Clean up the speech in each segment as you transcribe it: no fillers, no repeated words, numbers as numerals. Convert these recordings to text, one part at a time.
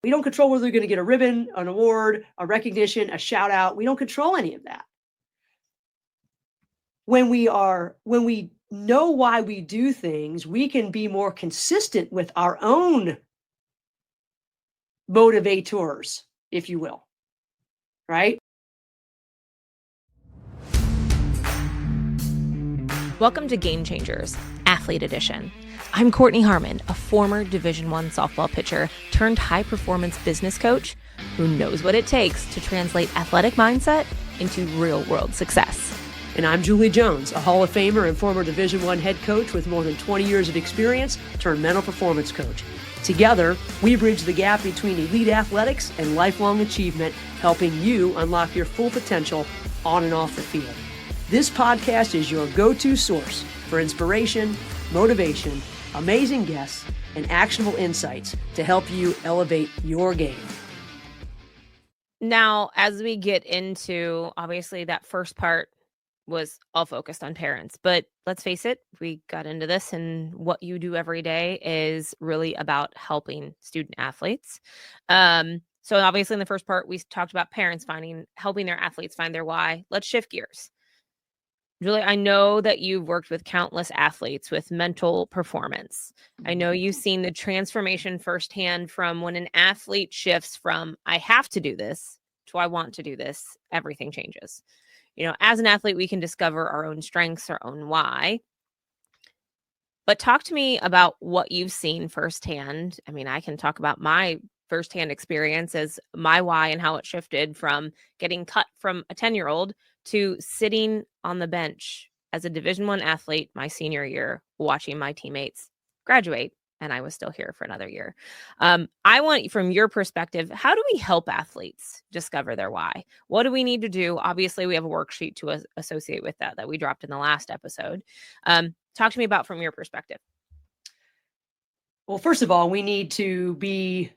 We don't control whether they're going to get a ribbon, an award, a recognition, a shout out. We don't control any of that. When we know why we do things, we can be more consistent with our own motivators, if you will, right? Welcome to Game Changers, Athlete Edition. I'm Kortney Harmon, a former Division I softball pitcher turned high-performance business coach who knows what it takes to translate athletic mindset into real-world success. And I'm Julie Jones, a Hall of Famer and former Division I head coach with more than 20 years of experience turned mental performance coach. Together, we bridge the gap between elite athletics and lifelong achievement, helping you unlock your full potential on and off the field. This podcast is your go-to source for inspiration, motivation, amazing guests, and actionable insights to help you elevate your game. Now, as we get into, obviously, that first part was all focused on parents, but let's face it, we got into this, and what you do every day is really about helping student athletes. So obviously, in the first part, we talked about parents helping their athletes find their why. Let's shift gears. Julie, I know that you've worked with countless athletes with mental performance. I know you've seen the transformation firsthand from when an athlete shifts from I have to do this to I want to do this, everything changes. You know, as an athlete, we can discover our own strengths, our own why. But talk to me about what you've seen firsthand. I mean, I can talk about my firsthand experience as my why and how it shifted from getting cut from a 10-year-old to sitting on the bench as a Division I athlete my senior year, watching my teammates graduate, and I was still here for another year. I want, from your perspective, how do we help athletes discover their why? What do we need to do? Obviously, we have a worksheet to associate with that we dropped in the last episode. Talk to me about from your perspective. Well, first of all, we need to be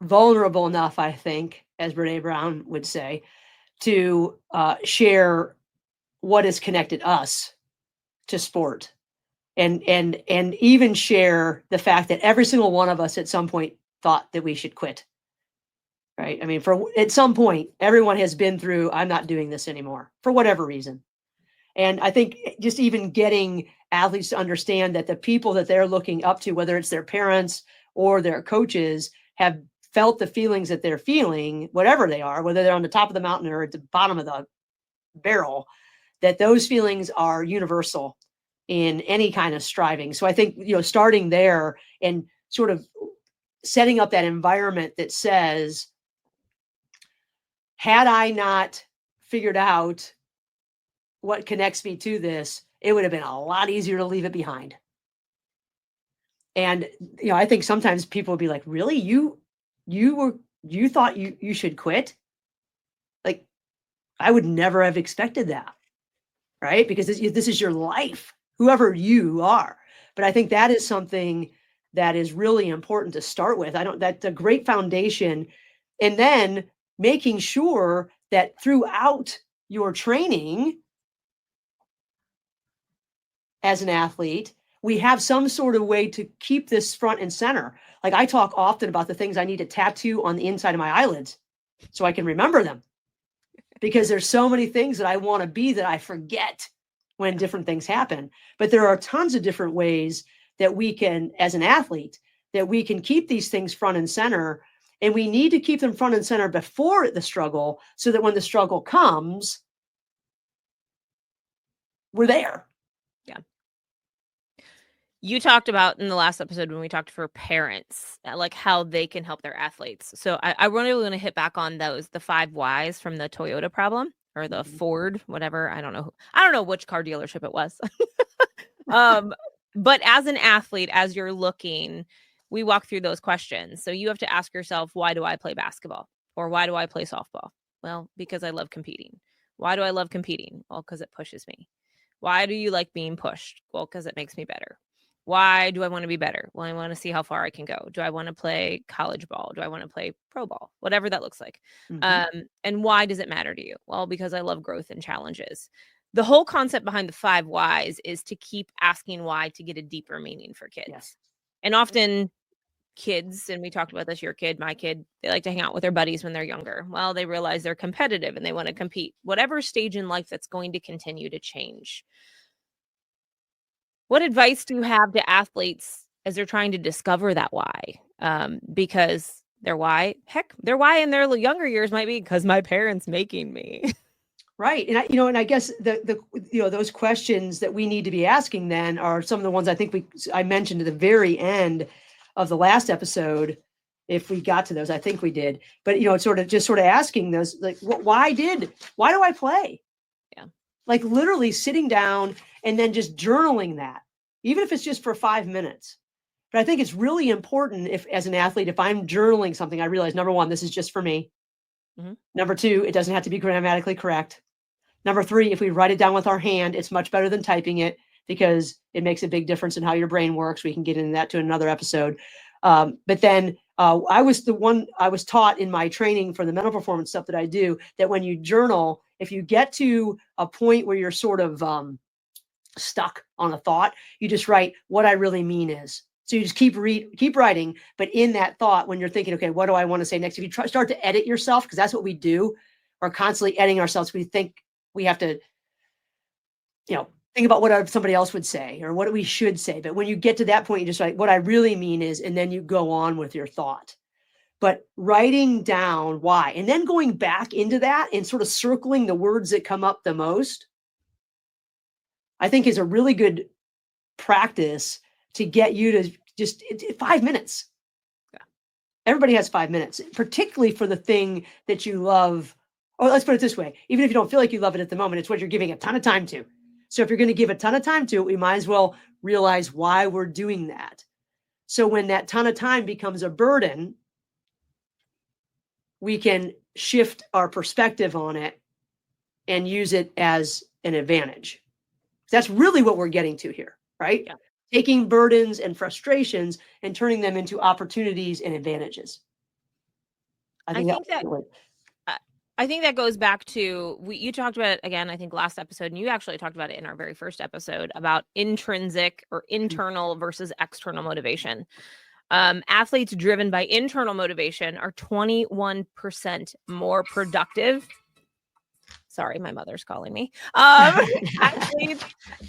vulnerable enough, I think, as Brene Brown would say, to share what has connected us to sport, and even share the fact that every single one of us at some point thought that we should quit. Right? I mean, at some point, everyone has been through, I'm not doing this anymore for whatever reason. And I think just even getting athletes to understand that the people that they're looking up to, whether it's their parents or their coaches, have felt the feelings that they're feeling, whatever they are, whether they're on the top of the mountain or at the bottom of the barrel, that those feelings are universal in any kind of striving. So I think, starting there and sort of setting up that environment that says, had I not figured out what connects me to this, it would have been a lot easier to leave it behind. And, I think sometimes people would be like, really, you thought you should quit? Like, I would never have expected that, right? Because this is your life, whoever you are. But I think that is something that is really important to start with. That's a great foundation. And then making sure that throughout your training as an athlete, we have some sort of way to keep this front and center. Like, I talk often about the things I need to tattoo on the inside of my eyelids so I can remember them, because there's so many things that I want to be that I forget when different things happen. But there are tons of different ways that we can, as an athlete, that we can keep these things front and center. And we need to keep them front and center before the struggle, so that when the struggle comes, we're there. Yeah. You talked about in the last episode when we talked for parents, like how they can help their athletes. So I really want to hit back on the 5 whys from the Toyota problem, or the Ford, whatever. I don't know which car dealership it was. But as an athlete, as you're looking, we walk through those questions. So you have to ask yourself, why do I play basketball? Or why do I play softball? Well, because I love competing. Why do I love competing? Well, because it pushes me. Why do you like being pushed? Well, because it makes me better. Why do I want to be better? Well, I want to see how far I can go. Do I want to play college ball? Do I want to play pro ball? Whatever that looks like. Mm-hmm. And why does it matter to you? Well, because I love growth and challenges. The whole concept behind the 5 whys is to keep asking why, to get a deeper meaning for kids. Yes. And often kids, and we talked about this, your kid, my kid, they like to hang out with their buddies when they're younger. Well, they realize they're competitive and they want to compete. Whatever stage in life that's going to continue to change. What advice do you have to athletes as they're trying to discover that why? Because their why in their younger years might be because my parents making me. Right. And I guess the those questions that we need to be asking then are some of the ones I think I mentioned at the very end of the last episode. If we got to those, I think we did. But it's sort of asking those, like, why do I play? Yeah. Like literally sitting down and then just journaling that, even if it's just for 5 minutes. But I think it's really important if, as an athlete, if I'm journaling something, I realize, number one, this is just for me. Mm-hmm. Number two, it doesn't have to be grammatically correct. Number three, if we write it down with our hand, it's much better than typing it because it makes a big difference in how your brain works. We can get into that to another episode. But then I was taught in my training for the mental performance stuff that I do, that when you journal, if you get to a point where you're sort of stuck on a thought, you just write what I really mean is. So you just keep writing, but in that thought, when you're thinking, okay, what do I want to say next? If you start to edit yourself, because that's what we do, we're constantly editing ourselves. We think we have to, think about what somebody else would say or what we should say. But when you get to that point, you just write what I really mean is, and then you go on with your thought. But writing down why, and then going back into that and sort of circling the words that come up the most, I think is a really good practice to get you to just 5 minutes. Yeah. Everybody has 5 minutes, particularly for the thing that you love. Or let's put it this way. Even if you don't feel like you love it at the moment, it's what you're giving a ton of time to. So if you're going to give a ton of time to it, we might as well realize why we're doing that. So when that ton of time becomes a burden, we can shift our perspective on it and use it as an advantage. That's really what we're getting to here, right? Yeah. Taking burdens and frustrations and turning them into opportunities and advantages. I think that goes back to, you talked about it again, I think last episode, and you actually talked about it in our very first episode about intrinsic or internal versus external motivation. Athletes driven by internal motivation are 21% more productive. Sorry, my mother's calling me.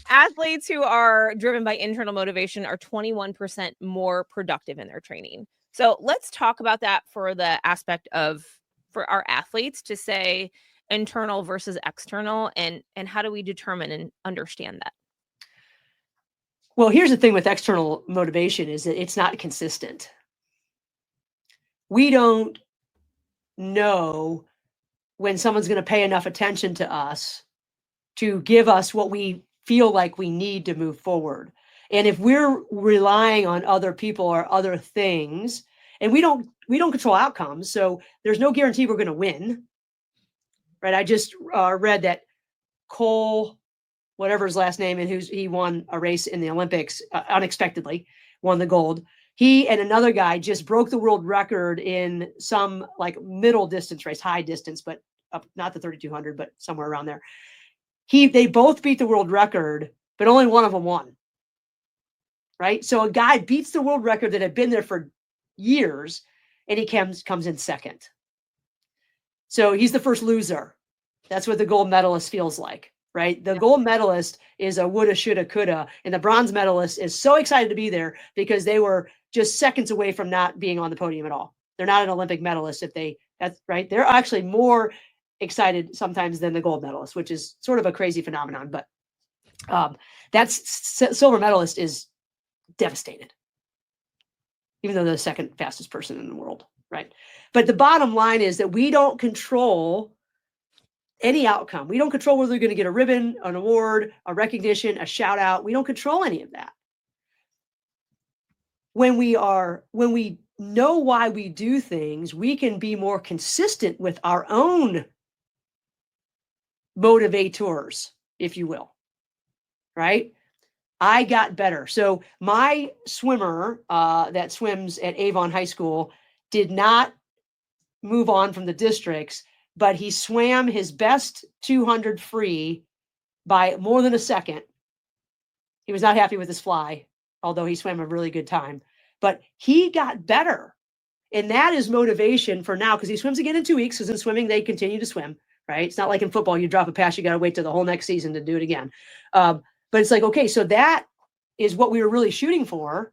Athletes who are driven by internal motivation are 21% more productive in their training. So let's talk about that for the aspect of, for our athletes, to say internal versus external, and how do we determine and understand that? Well, here's the thing with external motivation is that it's not consistent. We don't know when someone's going to pay enough attention to us to give us what we feel like we need to move forward. And if we're relying on other people or other things, and we don't control outcomes, so there's no guarantee we're going to win, right? I just read that Cole, whatever his last name, and he won a race in the Olympics unexpectedly, won the gold. He and another guy just broke the world record in some like middle distance race, high distance, but not the 3,200, but somewhere around there. They both beat the world record, but only one of them won. Right? So a guy beats the world record that had been there for years, and he comes in second. So he's the first loser. That's what the gold medalist feels like, right? The gold medalist is a woulda, shoulda, coulda, and the bronze medalist is so excited to be there because they were just seconds away from not being on the podium at all. They're not an Olympic medalist that's right. They're actually more excited sometimes than the gold medalist, which is sort of a crazy phenomenon. But silver medalist is devastated, even though they're the second fastest person in the world, right? But the bottom line is that we don't control any outcome. We don't control whether they're going to get a ribbon, an award, a recognition, a shout out. We don't control any of that. When we know why we do things, we can be more consistent with our own motivators, if you will, right? I got better. So my swimmer that swims at Avon High School did not move on from the districts, but he swam his best 200 free by more than a second. He was not happy with his fly, although he swam a really good time. but he got better. And that is motivation for now, because he swims again in 2 weeks, because in swimming, they continue to swim, right? It's not like in football, you drop a pass, you got to wait till the whole next season to do it again. But it's like, okay, so that is what we were really shooting for.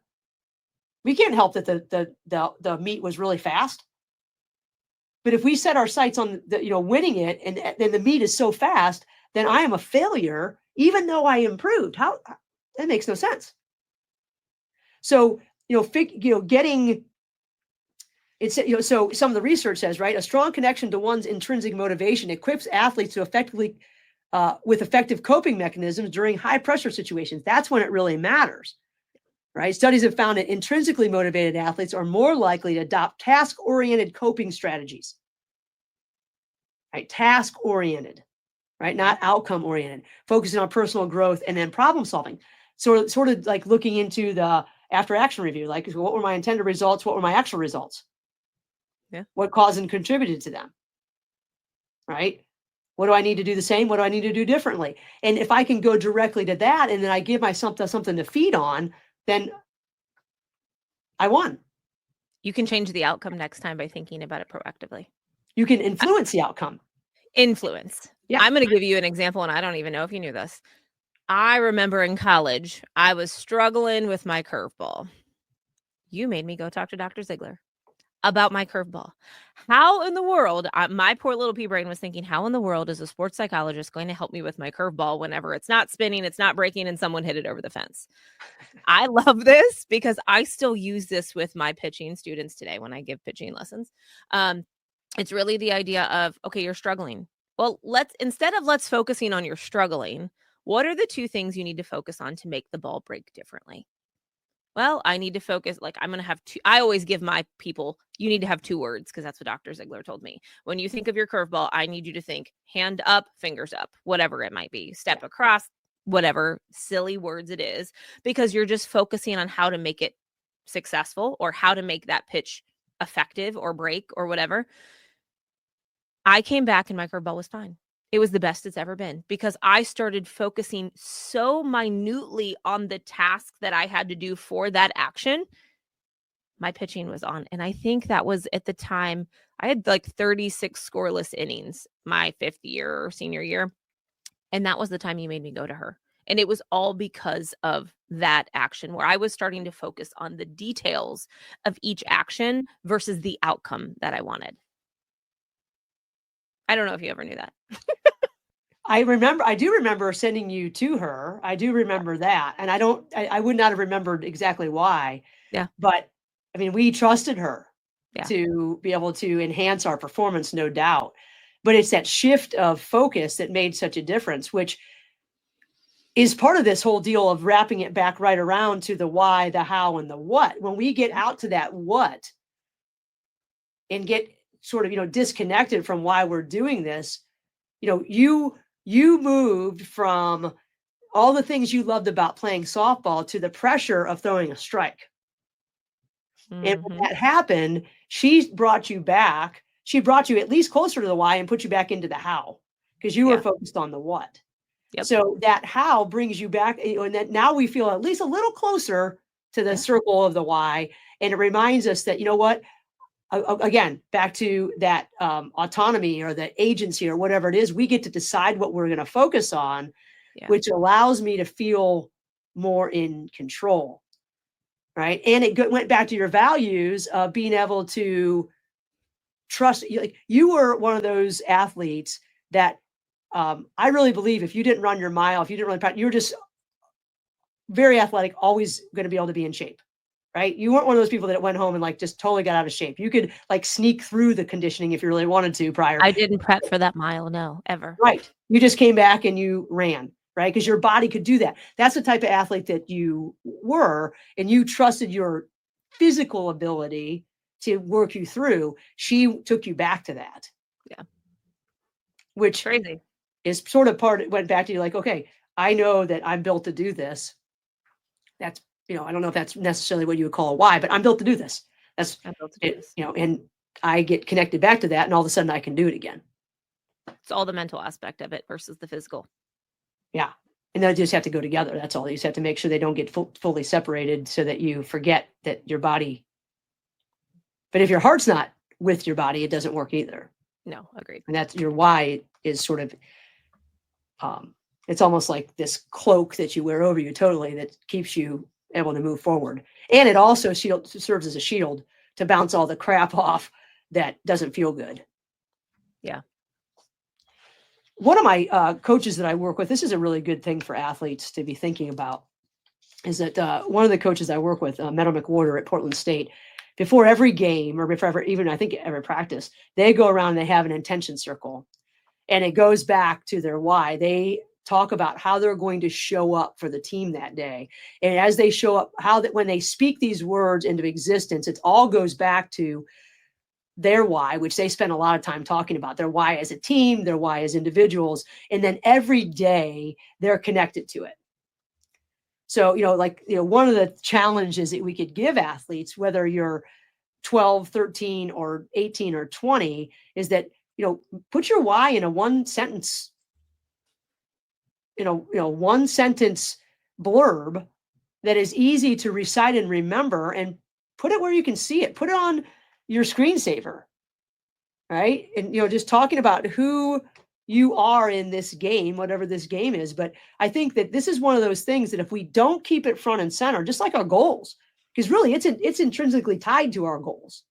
We can't help that the meet was really fast. But if we set our sights on winning it, and then the meet is so fast, then I am a failure, even though I improved. How that makes no sense. So getting it's so some of the research says, right, a strong connection to one's intrinsic motivation equips athletes to effectively with effective coping mechanisms during high pressure situations. That's when it really matters. Right? Studies have found that intrinsically motivated athletes are more likely to adopt task-oriented coping strategies. Right? Task-oriented, right? Not outcome-oriented, focusing on personal growth and then problem solving. Sort of like looking into the after-action review, like what were my intended results? What were my actual results? Yeah. What caused and contributed to them? Right? What do I need to do the same? What do I need to do differently? And if I can go directly to that, and then I give myself something to feed on, then I won. You can change the outcome next time by thinking about it proactively. You can influence the outcome. Influence. Yeah. I'm going to give you an example, and I don't even know if you knew this. I remember in college, I was struggling with my curveball. You made me go talk to Dr. Ziegler about my curveball. How in the world, my poor little pea brain was thinking, how in the world is a sports psychologist going to help me with my curveball whenever it's not spinning, it's not breaking, and someone hit it over the fence? I love this because I still use this with my pitching students today when I give pitching lessons. It's really the idea of, okay, you're struggling. Well, instead of focusing on your struggling, what are the two things you need to focus on to make the ball break differently? Well, I need to focus, I'm going to have two. I always give my people, you need to have 2 words, because that's what Dr. Ziegler told me. When you think of your curveball, I need you to think hand up, fingers up, whatever it might be, step across, whatever silly words it is, because you're just focusing on how to make it successful or how to make that pitch effective or break or whatever. I came back and my curveball was fine. It was the best it's ever been because I started focusing so minutely on the task that I had to do for that action. My pitching was on. And I think that was at the time, I had 36 scoreless innings my 5th year or senior year. And that was the time he made me go to her. And it was all because of that action where I was starting to focus on the details of each action versus the outcome that I wanted. I don't know if you ever knew that. I do remember sending you to her. I do remember that. And I would not have remembered exactly why. Yeah. But I mean, we trusted her Yeah. to be able to enhance our performance, no doubt. But it's that shift of focus that made such a difference, which is part of this whole deal of wrapping it back right around to the why, the how, and the what. When we get out to that what and get sort of, disconnected from why we're doing this, you moved from all the things you loved about playing softball to the pressure of throwing a strike. Mm-hmm. And when that happened, she brought you back. She brought you at least closer to the why and put you back into the how, because you were focused on the what. Yep. So that how brings you back, and that now we feel at least a little closer to the circle of the why. And it reminds us that, again, back to that autonomy or the agency or whatever it is, we get to decide what we're going to focus on, which allows me to feel more in control. Right. And it went back to your values of being able to trust. You were one of those athletes that I really believe if you didn't run your mile, if you didn't really practice, you were just very athletic, always going to be able to be in shape. Right? You weren't one of those people that went home and just totally got out of shape. You could sneak through the conditioning if you really wanted to prior. I didn't prep for that mile, no, ever. Right. You just came back and you ran, right? Because your body could do that. That's the type of athlete that you were, and you trusted your physical ability to work you through. She took you back to that. Yeah. Which crazy is sort of went back to you okay, I know that I'm built to do this. That's, I don't know if that's necessarily what you would call a why, but I'm built to do this. I'm built to do this. And I get connected back to that, and all of a sudden I can do it again. It's all the mental aspect of it versus the physical. Yeah. And they'll just have to go together. That's all. You just have to make sure they don't get fully separated so that you forget that your body. But if your heart's not with your body, it doesn't work either. No, agreed. And that's your why is sort of, it's almost like this cloak that you wear over you totally that keeps you able to move forward. And it also serves as a shield to bounce all the crap off that doesn't feel good. Yeah. One of my coaches that I work with, this is a really good thing for athletes to be thinking about, is that one of the coaches I work with, Meadow McWhorter at Portland State, before every game or before even I think every practice, they go around and they have an intention circle. And it goes back to their why. They talk about how they're going to show up for the team that day. And as they show up, how that when they speak these words into existence, it all goes back to their why, which they spend a lot of time talking about, their why as a team, their why as individuals. And then every day they're connected to it. So, one of the challenges that we could give athletes, whether you're 12, 13, or 18 or 20, is that, put your why in a one sentence, one sentence blurb that is easy to recite and remember, and put it where you can see it. Put it on your screensaver, right? And, just talking about who you are in this game, whatever this game is. But I think that this is one of those things that if we don't keep it front and center, just like our goals, because really it's intrinsically tied to our goals.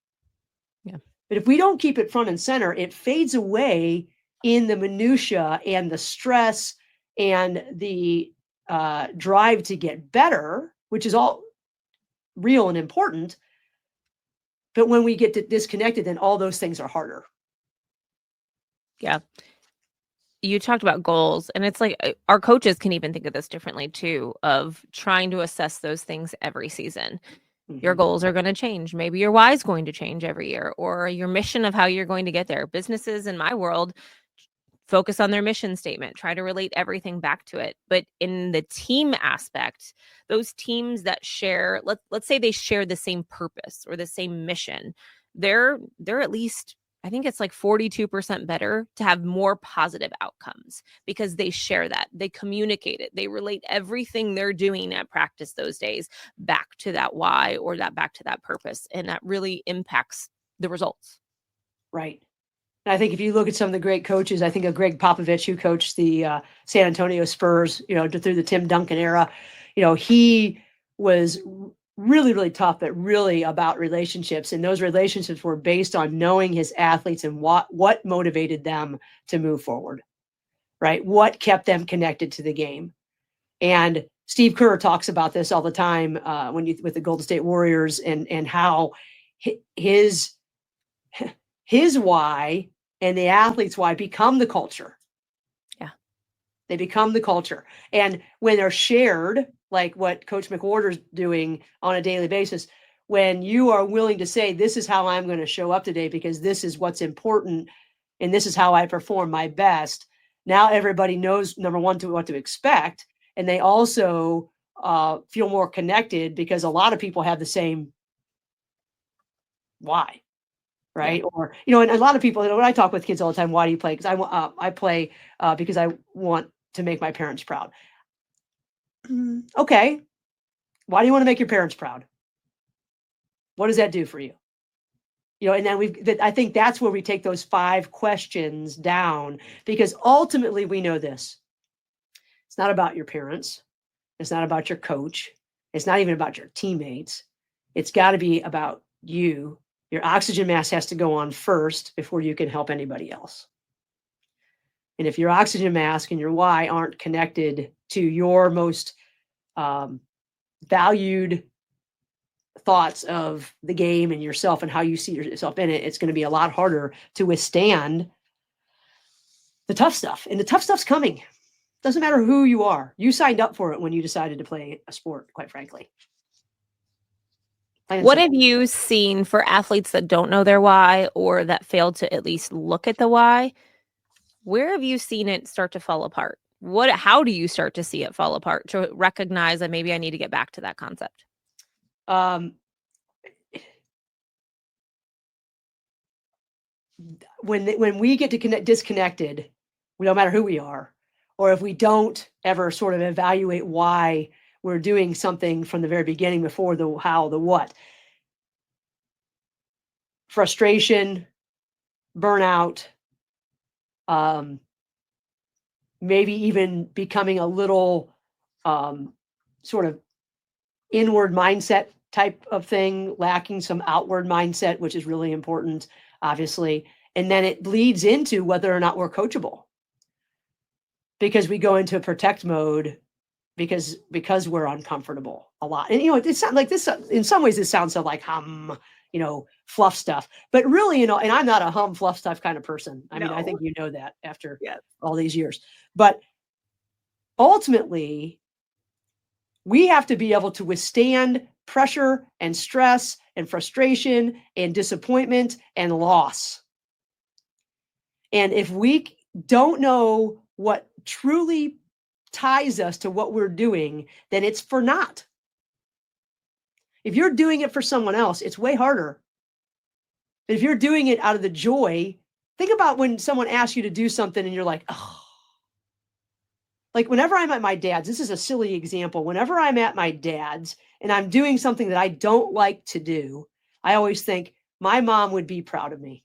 Yeah. But if we don't keep it front and center, it fades away in the minutia and the stress and the drive to get better, which is all real and important. But when we get disconnected, then all those things are harder. Yeah. You talked about goals, and it's like our coaches can even think of this differently too, of trying to assess those things every season. Your goals are going to change. Maybe your why is going to change every year, or your mission of how you're going to get there. Businesses in my world focus on their mission statement, try to relate everything back to it. But in the team aspect, those teams that share, let's say they share the same purpose or the same mission, they're at least, I think it's like 42% better to have more positive outcomes because they share that, they communicate it, they relate everything they're doing at practice those days back to that why or that back to that purpose. And that really impacts the results. Right. And I think if you look at some of the great coaches, I think of Greg Popovich, who coached the San Antonio Spurs, through the Tim Duncan era, he was really, really tough, but really about relationships. And those relationships were based on knowing his athletes and what motivated them to move forward, right? What kept them connected to the game. And Steve Kerr talks about this all the time with the Golden State Warriors and how his why and the athlete's why become the culture. Yeah. They become the culture. And when they're shared, like what Coach McWhorter's doing on a daily basis, when you are willing to say, this is how I'm going to show up today because this is what's important and this is how I perform my best, now everybody knows, number one, what to expect. And they also feel more connected because a lot of people have the same why. Right. Yeah. Or, and a lot of people, when I talk with kids all the time, why do you play? Because I play because I want to make my parents proud. Okay. Why do you want to make your parents proud? What does that do for you? And then I think that's where we take those 5 questions down, because ultimately we know this. It's not about your parents. It's not about your coach. It's not even about your teammates. It's got to be about you. Your oxygen mask has to go on first before you can help anybody else. And if your oxygen mask and your why aren't connected to your most valued thoughts of the game and yourself and how you see yourself in it, it's going to be a lot harder to withstand the tough stuff. And the tough stuff's coming. Doesn't matter who you are. You signed up for it when you decided to play a sport, quite frankly. What have you seen for athletes that don't know their why or that failed to at least look at the why? Where have you seen it start to fall apart? How do you start to see it fall apart to recognize that maybe I need to get back to that concept? When we get to disconnected, no matter who we are, or if we don't ever sort of evaluate why we're doing something from the very beginning before the how, the what. Frustration, burnout, maybe even becoming a little sort of inward mindset type of thing, lacking some outward mindset, which is really important, obviously. And then it bleeds into whether or not we're coachable, because we go into protect mode because we're uncomfortable a lot. And it's not like this, in some ways this sounds so like fluff stuff, but really, and I'm not a fluff stuff kind of person. I mean, I think you know that after all these years, but ultimately we have to be able to withstand pressure and stress and frustration and disappointment and loss. And if we don't know what truly ties us to what we're doing, then it's for naught. If you're doing it for someone else, it's way harder. But if you're doing it out of the joy, think about when someone asks you to do something and you're like, oh. Like whenever I'm at my dad's, this is a silly example. Whenever I'm at my dad's and I'm doing something that I don't like to do, I always think my mom would be proud of me.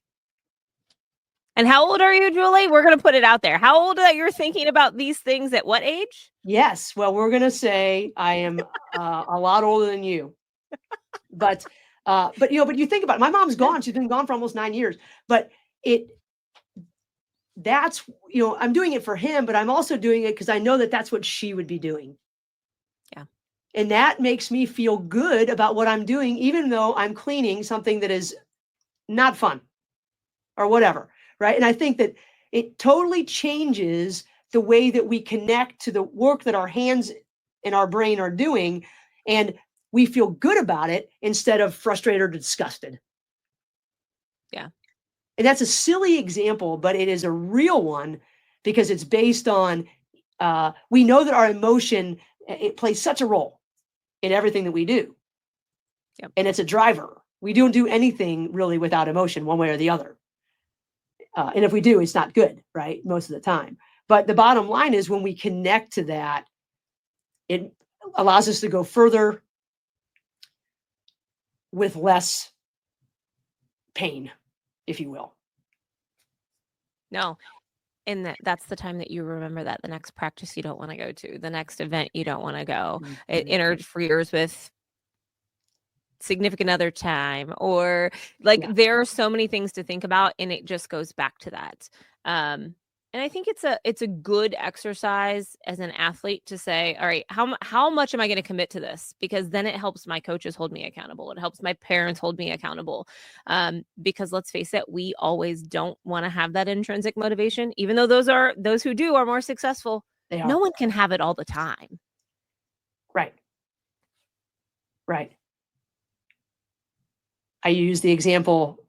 And how old are you, Julie? We're going to put it out there. How old are you thinking about these things at what age? Yes. Well, we're going to say I am a lot older than you. But you think about it. My mom's gone. She's been gone for almost 9 years. But that's, I'm doing it for him, but I'm also doing it because I know that that's what she would be doing. Yeah. And that makes me feel good about what I'm doing, even though I'm cleaning something that is not fun or whatever. Right. And I think that it totally changes the way that we connect to the work that our hands and our brain are doing. And we feel good about it instead of frustrated or disgusted. Yeah. And that's a silly example, but it is a real one because it's based on, we know that our emotion, it plays such a role in everything that we do. Yep. And it's a driver. We don't do anything really without emotion one way or the other. And if we do, it's not good, right? Most of the time. But the bottom line is when we connect to that, it allows us to go further with less pain, if you will. No. And that's the time that you remember that the next practice you don't want to go to, the next event you don't want to go, Mm-hmm. It interferes with significant other time, or there are so many things to think about, and it just goes back to that. And I think it's a good exercise as an athlete to say, all right, how much am I going to commit to this? Because then it helps my coaches hold me accountable. It helps my parents hold me accountable. Because let's face it, we always don't want to have that intrinsic motivation, even though those who do are more successful. No one can have it all the time. Right. Right. I use the example,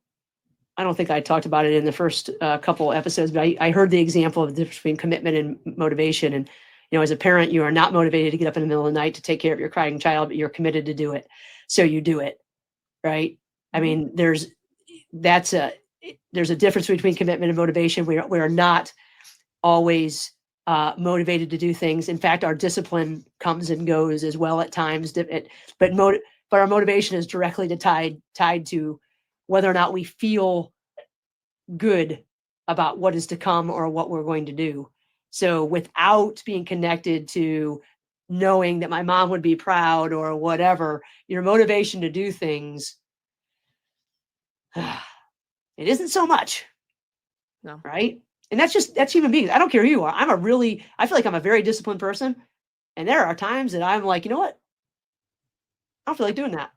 I don't think I talked about it in the first couple episodes, but I heard the example of the difference between commitment and motivation. And, as a parent, you are not motivated to get up in the middle of the night to take care of your crying child, but you're committed to do it. So you do it. Right. I mean, there's a difference between commitment and motivation. We are not always motivated to do things. In fact, our discipline comes and goes as well at times, but our motivation is directly tied to whether or not we feel good about what is to come or what we're going to do. So without being connected to knowing that my mom would be proud or whatever, your motivation to do things, it isn't so much. No. Right? And that's human beings. I don't care who you are. I feel like I'm a very disciplined person. And there are times that I'm like, you know what? I don't feel like doing that.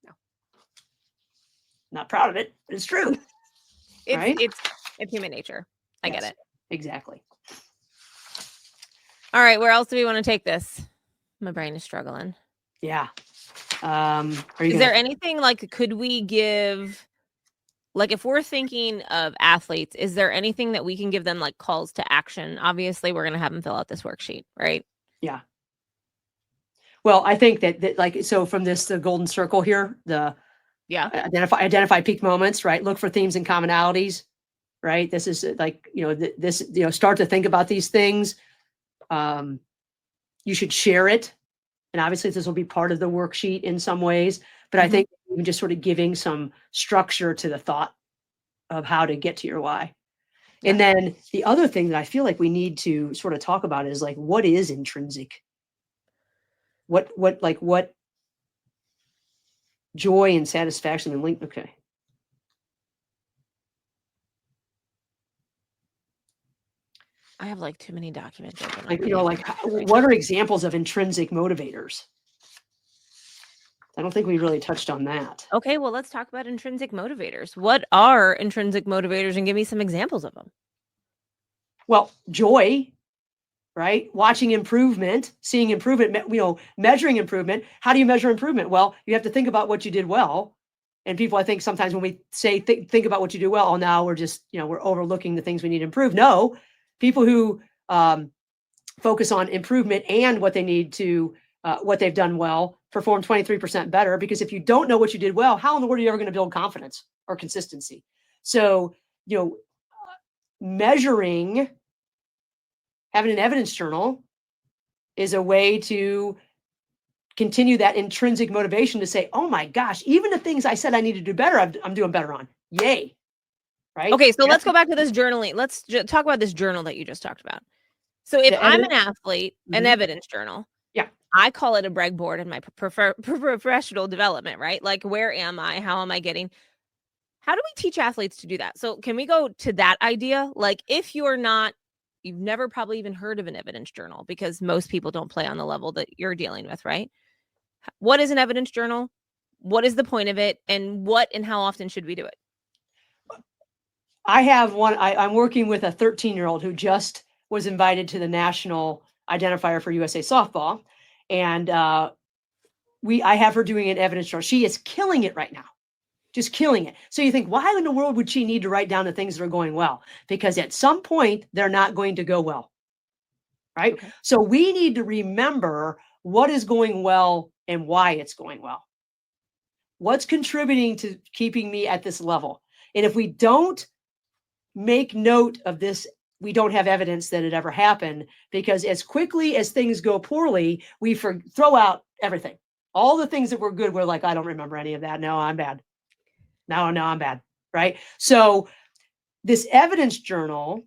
No. Not proud of it, but it's true. Right? It's human nature. I get it. Exactly. All right. Where else do we want to take this? My brain is struggling. Yeah. Is there anything could we give, if we're thinking of athletes, is there anything that we can give them calls to action? Obviously, we're going to have them fill out this worksheet, right? Yeah. Well, I think that so from the golden circle here, identify peak moments, right? Look for themes and commonalities, right? This is like, start to think about these things. You should share it. And obviously this will be part of the worksheet in some ways, but I think even just sort of giving some structure to the thought of how to get to your why. Yeah. And then the other thing that I feel like we need to sort of talk about is like, what is intrinsic? What joy and satisfaction and link? Okay. I have like too many documents open. Like, what are examples of intrinsic motivators? I don't think we really touched on that. Okay, well, let's talk about intrinsic motivators. What are intrinsic motivators, and give me some examples of them? Well, joy, right? Watching improvement, seeing improvement, measuring improvement. How do you measure improvement? Well, you have to think about what you did well. And people, I think sometimes when we say, think about what you do well, oh, now we're just, we're overlooking the things we need to improve. No, people who focus on improvement and what they need to, what they've done well, perform 23% better. Because if you don't know what you did well, how in the world are you ever going to build confidence or consistency? So, measuring, having an evidence journal is a way to continue that intrinsic motivation to say, oh my gosh, even the things I said I need to do better, I'm doing better on. Yay. Right. Okay. So let's go back to this journaling. Let's talk about this journal that you just talked about. So if I'm an athlete, an evidence journal, yeah, I call it a brag board in my professional development, right? Like, where am I? How am I getting? How do we teach athletes to do that? So can we go to that idea? Like, if you've never probably even heard of an evidence journal, because most people don't play on the level that you're dealing with, right? What is an evidence journal? What is the point of it? And what and how often should we do it? I have one. I'm working with a 13-year-old who just was invited to the national identifier for USA softball. And I have her doing an evidence journal. She is killing it right now. Just killing it. So you think, why in the world would she need to write down the things that are going well? Because at some point, they're not going to go well. Right? Okay. So we need to remember what is going well and why it's going well. What's contributing to keeping me at this level? And if we don't make note of this, we don't have evidence that it ever happened, because as quickly as things go poorly, we throw out everything. All the things that were good, we're like, I don't remember any of that. No, I'm bad. No, I'm bad. Right? So this evidence journal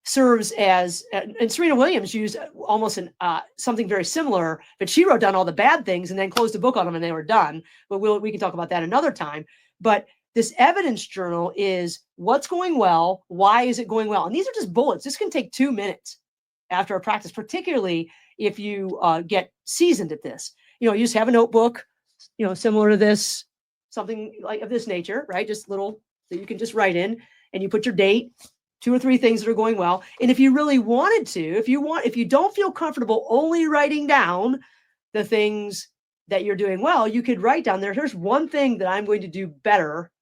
serves as, and Serena Williams used almost something very similar, but she wrote down all the bad things and then closed the book on them and they were done. But we can talk about that another time. But this evidence journal is what's going well, why is it going well? And these are just bullets. This can take 2 minutes after a practice, particularly if you get seasoned at this. You just have a notebook, similar to this, something like of this nature, right? Just little that you can just write in, and you put your date, 2 or 3 things that are going well. And if you really wanted to, if you don't feel comfortable only writing down the things that you're doing well, you could write down here's one thing that I'm going to do better,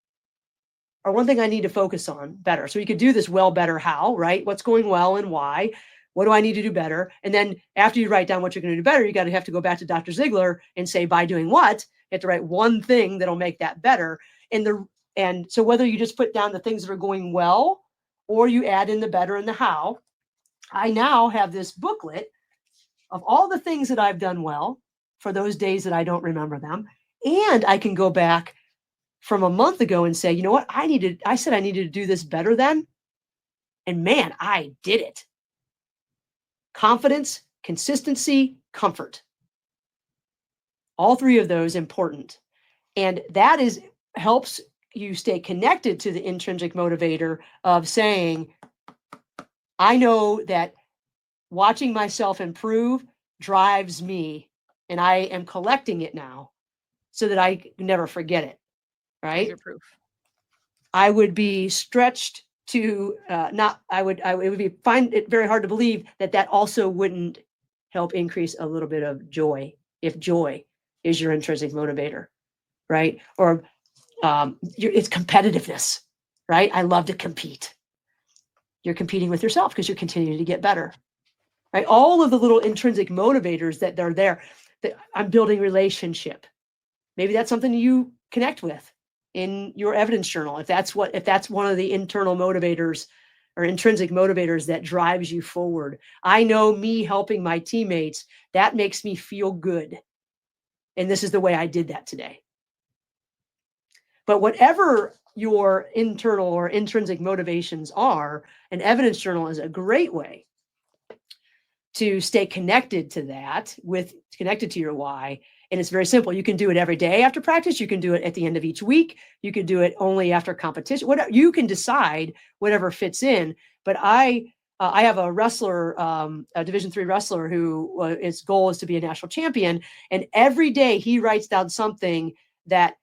or one thing I need to focus on better. So you could do this well, better, how, right? What's going well and why? What do I need to do better? And then after you write down what you're going to do better, you have to go back to Dr. Ziegler and say, by doing what? You have to write one thing that'll make that better. And so whether you just put down the things that are going well, or you add in the better and the how, I now have this booklet of all the things that I've done well for those days that I don't remember them. And I can go back from a month ago and say, you know what, I said I needed to do this better then. And man, I did it. Confidence, consistency, comfort. All 3 of those important. And that helps you stay connected to the intrinsic motivator of saying, I know that watching myself improve drives me, and I am collecting it now so that I never forget it. Right? Your proof. I would be stretched to find it very hard to believe that also wouldn't help increase a little bit of joy, if joy is your intrinsic motivator, right? Or it's competitiveness, right? I love to compete. You're competing with yourself because you're continuing to get better, right? All of the little intrinsic motivators that are there, that I'm building relationship. Maybe that's something you connect with in your evidence journal. If that's one of the internal motivators or intrinsic motivators that drives you forward. I know me helping my teammates, that makes me feel good. And this is the way I did that today. But whatever your internal or intrinsic motivations are, an evidence journal is a great way to stay connected to that, connected to your why. And it's very simple. You can do it every day after practice. You can do it at the end of each week. You can do it only after competition. Whatever, you can decide whatever fits in. But I have a wrestler, a Division III wrestler who his goal is to be a national champion. And every day he writes down something that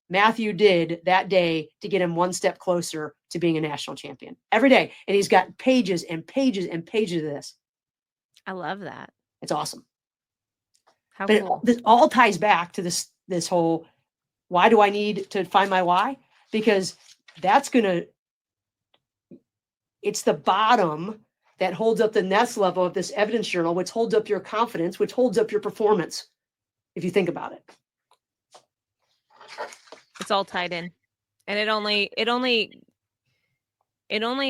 Matthew did that day to get him one step closer to being a national champion every day. And he's got pages and pages and pages of this. I love that. It's awesome. How But cool. this all ties back to this whole, why do I need to find my why? Because it's the bottom that holds up the next level of this evidence journal, which holds up your confidence, which holds up your performance, if you think about it. It's all tied in. And it only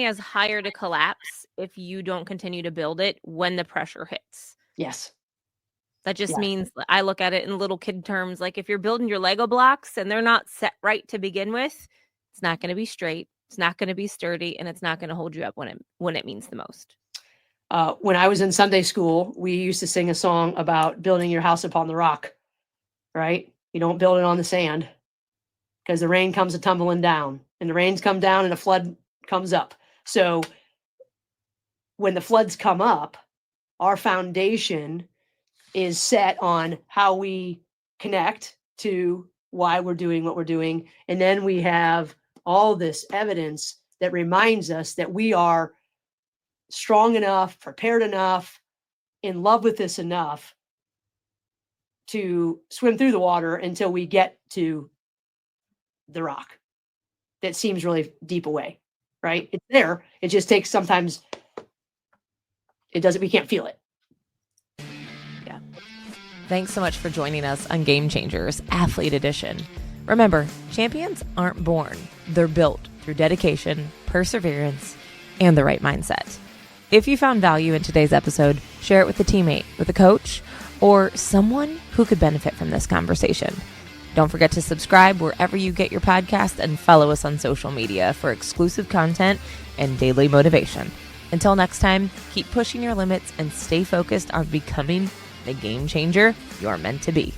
has higher to collapse if you don't continue to build it when the pressure hits. Yes. That just means, I look at it in little kid terms, like if you're building your Lego blocks and they're not set right to begin with, it's not going to be straight, it's not going to be sturdy, and it's not going to hold you up when it means the most. When I was in Sunday school, we used to sing a song about building your house upon the rock, right? You don't build it on the sand because the rain comes tumbling down, and the rains come down and a flood comes up. So when the floods come up, our foundation is set on how we connect to why we're doing what we're doing. And then we have all this evidence that reminds us that we are strong enough, prepared enough, in love with this enough to swim through the water until we get to the rock that seems really deep away, right? It's there. It just takes sometimes we can't feel it. Yeah. Thanks so much for joining us on Game Changers Athlete Edition. Remember, champions aren't born. They're built through dedication, perseverance, and the right mindset. If you found value in today's episode, share it with a teammate, with a coach, or someone who could benefit from this conversation. Don't forget to subscribe wherever you get your podcast and follow us on social media for exclusive content and daily motivation. Until next time, keep pushing your limits and stay focused on becoming the game changer you're meant to be.